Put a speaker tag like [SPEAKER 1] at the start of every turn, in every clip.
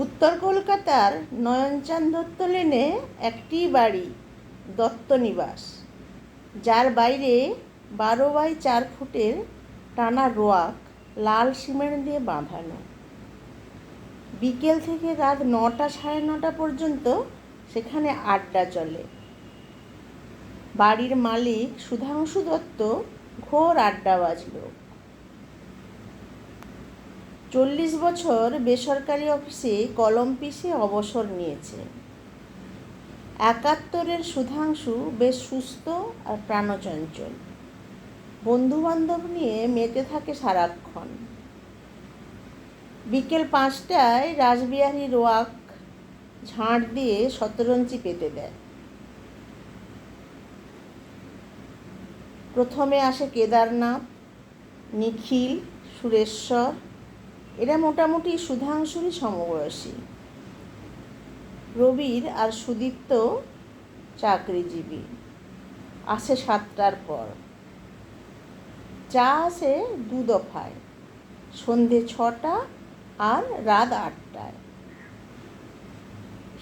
[SPEAKER 1] উত্তর কলকাতার নয়নচাঁদ দত্ত লেনে একটি বাড়ি, দত্ত নিবাস, যার বাইরে 12x4 ফুটের টানা রোয়াক লাল সিমেন্ট দিয়ে বাঁধানো। বিকেল থেকে রাত 9টা সাড়ে 9টা পর্যন্ত সেখানে আড্ডা চলে। বাড়ির মালিক সুধাংশু দত্ত ঘোর আড্ডাবাজ লোক। 40 বছর বেসরকারি অফিসে কলম পিষে অবসর নিয়েছে। 71-এর সুধাংশু বেশ সুস্থ আর প্রাণচঞ্চল। বন্ধুবান্ধব নিয়ে মেতে থাকে সারাক্ষণ। বিকেল 5টায় রাসবিহারী রোয়াক ঝাঁট দিয়ে শতরঞ্চি পেতে দেয়। প্রথমে আসে কেদারনাথ, নিখিল, সুরেশ্বর। এরা মোটামুটি সুধাংশুরই সমবয়সী। প্রবীর আর সুদীপ্ত চাকরিজীবী, আসে 7টার পর। চা আসে 2 দফায়, সন্ধে 6টা আর রাত 8টায়।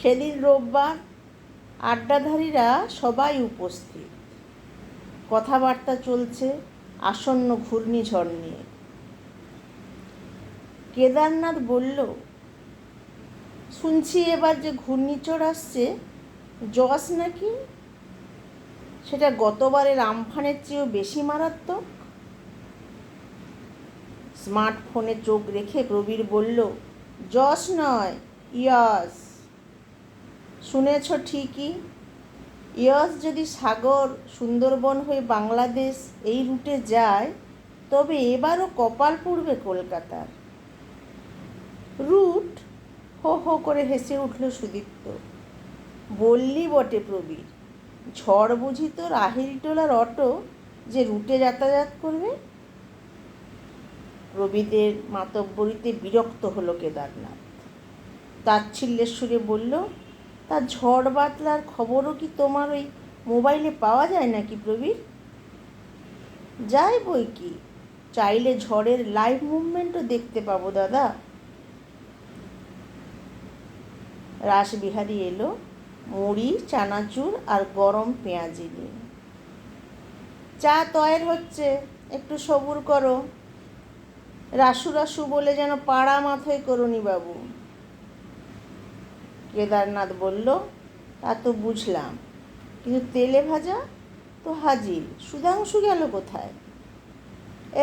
[SPEAKER 1] সেদিন রোববার। আড্ডাধারীরা সবাই উপস্থিত। কথাবার্তা চলছে আসন্ন ঘূর্ণিঝড় নিয়ে। কেদারনাথ বলল, শুনছি এবার যে ঘূর্ণিঝড় আসছে, জস নাকি, সেটা গতবারের আমফানের চেয়েও বেশি মারাত্মক। স্মার্টফোনে চোখ রেখে প্রবীর বলল, জস নয়, ইয়াস। শুনেছ ঠিকই। ইয়াস যদি সাগর, সুন্দরবন হয়ে বাংলাদেশ এই রুটে যায়, তবে এবারও কপাল পুড়বে কলকাতার। রুট? হো হো করে হেসে উঠল সুদীপ্ত। বললি বটে প্রবীর, ঝড় বুঝি তোর আহিরিটোলার অটো যে রুটে যাতায়াত করবে? প্রবীরের মাতব্বরিতে বিরক্ত হলো কেদারনাথ। তাচ্ছিল্যের সুরে বলল, তা ঝড় বাতলার খবরও কি তোমার ওই মোবাইলে পাওয়া যায় নাকি প্রবীর? যায় বই কি, চাইলে ঝড়ের লাইভ মুভমেন্টও দেখতে পাবো দাদা। রাসবিহারী এলো মুড়ি, চানাচুর আর গরম পেঁয়াজি নিয়ে। চা তয়ের হচ্ছে, একটু সবুর করো। রাসু রাসু বলে যেন পাড়া মাথায় করুনি বাবু। কেদারনাথ বলল, তা তো বুঝলাম, কিন্তু তেলে ভাজা তো হাজির। সুধাংশু গেল কোথায়?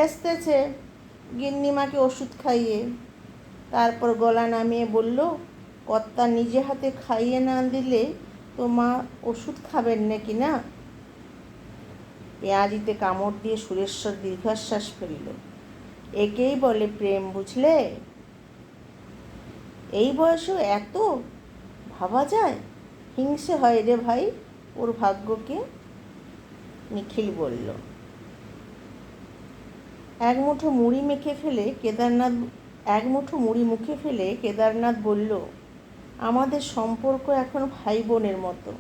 [SPEAKER 1] এসতেছে, গিন্নিমাকে ওষুধ খাইয়ে। তারপর গলা নামিয়ে বলল, কর্তা নিজে হাতে খাইয়ে না দিলে তো মা ওষুধ খাবেন নাকি না? পেঁয়াজিতে কামড় দিয়ে সুরেশ্বর দীর্ঘশ্বাস ফেলল। একেই বলে প্রেম, বুঝলে? এই বয়সেও এত ভাবা যায়? হিংসে হয় রে ভাই ওর ভাগ্যকে। নিখিল বলল। এক মুঠো মুড়ি মুখে ফেলে কেদারনাথ বলল, আমাদের সম্পর্ক এখন ভাই বোনের মতো,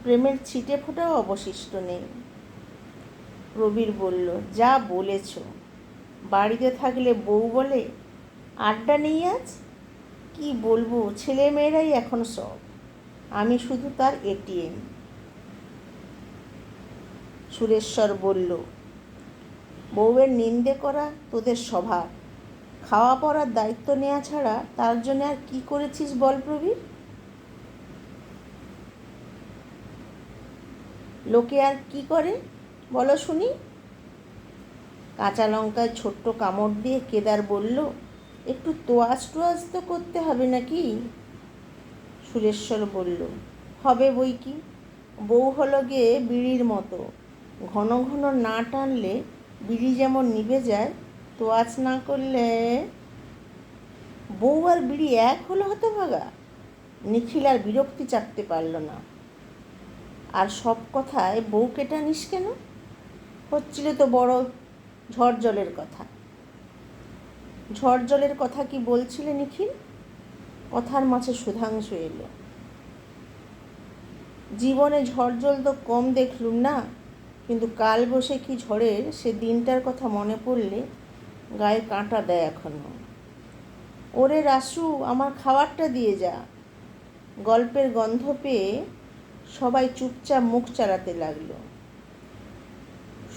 [SPEAKER 1] প্রেমের ছিটে ফোঁটাও অবশিষ্ট নেই। প্রবীর বলল, যা বলেছ। বাড়িতে থাকলে বউ বলে আড্ডা নেই আজ। কি বলবো, ছেলে মেয়েরাই এখন সব, আমি শুধু তার এটিএম। সুরেশ্বর বলল, বউয়ের নিন্দে করা তোদের স্বভাব। খাওয়া পড়ার দায়িত্ব নেওয়া ছাড়া তার জন্য আর কি করেছিস বল প্রবীর? লোকে আর কি করে বলো শুনি? কাঁচা লঙ্কায় ছোট্ট কামড় দিয়ে কেদার বলল, একটু তোয়াজ টোয়াজ তো করতে হবে নাকি? সুরেশ্বর বলল, হবে বই কি। বউ হলো গিয়ে বিড়ির মতো, ঘন ঘন না টানলে বিড়ি যেমন নিভে যায়, তোয়াজ না করলে। বউ আর বিড়ি এক হলো হতভাগা? নিখিল আর বিরক্তি চাপতে পারল না। আর সব কথায় বউ কেটানিস কেন? হচ্ছিল তো বড় ঝড় জলের কথা। ঝড় জলের কথা কি বলছিলে নিখিল? কথার মাঝে সুধাংশু এলো। জীবনে ঝড় জল তো কম দেখলুম না, কিন্তু কাল বৈশাখী ঝড়ের সে দিনটার কথা মনে পড়লে গায়ে কাঁটা দেয় এখনো। ওরে রাসু, আমার খাবারটা দিয়ে যা। গল্পের গন্ধ পেয়ে সবাই চুপচাপ মুখ চালাতে লাগলো।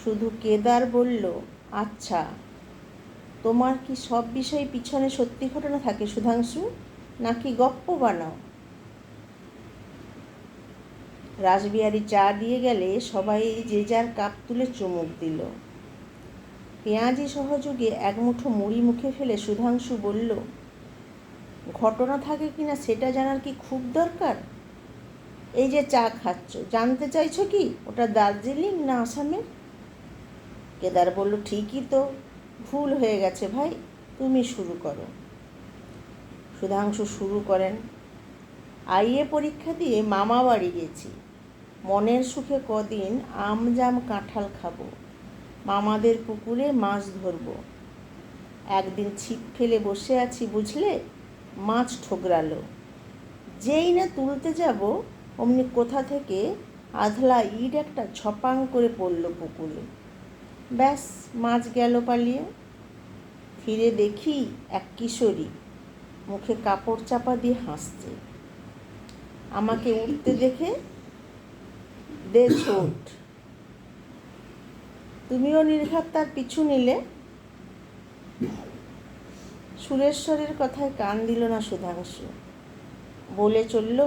[SPEAKER 1] শুধু কেদার বলল, আচ্ছা, তোমার কি সব বিষয় পিছনে সত্যি ঘটনা থাকে সুধাংশু, নাকি গপ্প বানাও? রাসবিহারী চা দিয়ে গেলে সবাই যে যার কাপ তুলে চুমুক দিল। পেঁয়াজি সহযোগে এক মুঠো মুড়ি মুখে ফেলে সুধাংশু বলল, ঘটনা থাকে কিনা সেটা জানার কি খুব দরকার? এই যে চা খাচ্ছ, জানতে চাইছো কি ওটা দার্জিলিং না আসামের? কেদার বলল, ঠিকই তো, ভুল হয়ে গেছে ভাই, তুমি শুরু করো। সুধাংশু শুরু করেন, আইএ পরীক্ষা দিয়ে মামা বাড়ি গেছি। মনের সুখে কদিন আম জাম কাঁঠাল খাবো, মামাদের পুকুরে মাছ ধরবো। একদিন ছিপ ফেলে বসে আছি বুঝলে, মাছ ঠোকরালো। যেই না তুলতে যাব অমনি কোথা থেকে আধলা ইট একটা ছপাং করে পড়ল পুকুরে। ব্যাস, মাছ গেল পালিয়ে। ফিরে দেখি এক কিশোরী মুখে কাপড় চাপা দিয়ে হাসছে। আমাকে উঠতে দেখে দে ছোট। তুমিও নির্ঘাত তার পিছু নিলে। সুরেশ্বরের কথায় কান দিল না সুধাংশু। বলে চলল,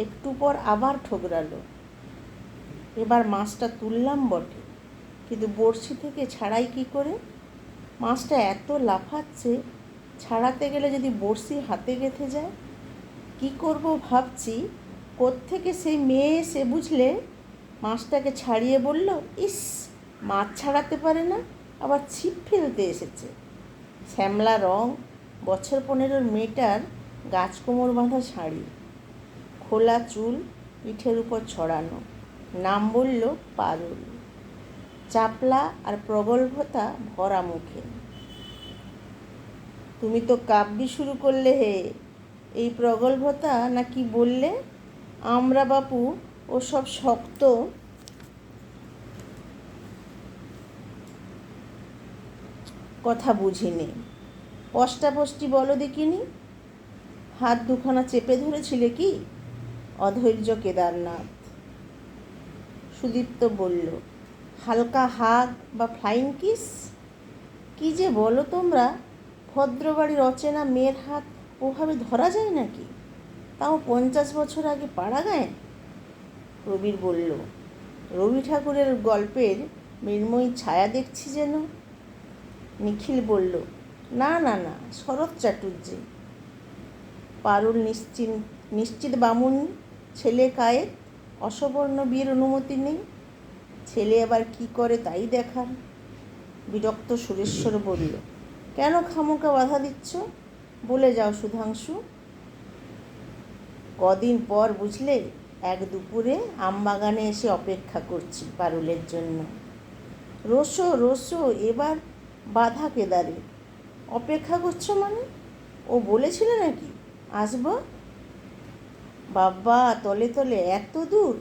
[SPEAKER 1] একটু পর আবার ঠোকরালো। এবার মাছটা তুললাম বটে, কিন্তু বড়শি থেকে ছাড়াই কি করে? মাছটা এত লাফাচ্ছে, ছাড়াতে গেলে যদি বড়শি হাতে গেঁথে যায়। কি করব ভাবছি, কোত্থেকে সেই মেয়ে এসে বুঝলে মাছটাকে ছাড়িয়ে বলল, ইস, মাছ ছাড়াতে পারে না, আবার ছিপ ফেলতে এসেছে। শ্যামলা রং, বছর 15 মেয়েটার গাছ কোমর বাঁধা শাড়ি, খোলা চুল পিঠের উপর ছড়ানো, নাম বলল পারুল। চাপলা আর প্রগল্ভতা ভরা মুখে। তুমি তো কাব্যি শুরু করলে হে, এই প্রগল্ভতা না কি বললে? আমরা বাপু ও সব শক্ত কথা বুঝিনি। পষ্টাপষ্টি বলো দেখিনি। হাত দুখানা চেপে ধরেছিলে কি? অধৈর্য কেদারনাথ। সুদীপ্ত বলল, হালকা হাগ বা ফ্লাইং কিস? কি যে বলো তোমরা, ভদ্রবাড়ির অচেনা মেয়ের হাত ওভাবে ধরা যায় নাকি, তাও 50 বছর আগে পাড়া গায়ে? প্রবীর বলল, রবি ঠাকুরের গল্পের মৃন্ময়ী ছায়া দেখছি যেন। নিখিল বলল, না না না, শরৎ চাটুর্যে। পারুল নিশ্চিত বামুন ছেলে কায়েত, অসবর্ণ বিয়ের অনুমতি নেই। ছেলে আবার কি করে তাই দেখার। বিরক্ত সুরেশ্বর বলল, কেন খামোকা বাধা দিচ্ছ? বলে যাও সুধাংশু। কদিন পর বুঝলে, এক দুপুরে আমবাগানে এসে অপেক্ষা করছি পারুলের জন্য। রোসো রোসো, এবার বাধা কেদারে। অপেক্ষা করছো মানে? ও বলেছিল নাকি আসবো? বাবা, তলে তলে এত দূর?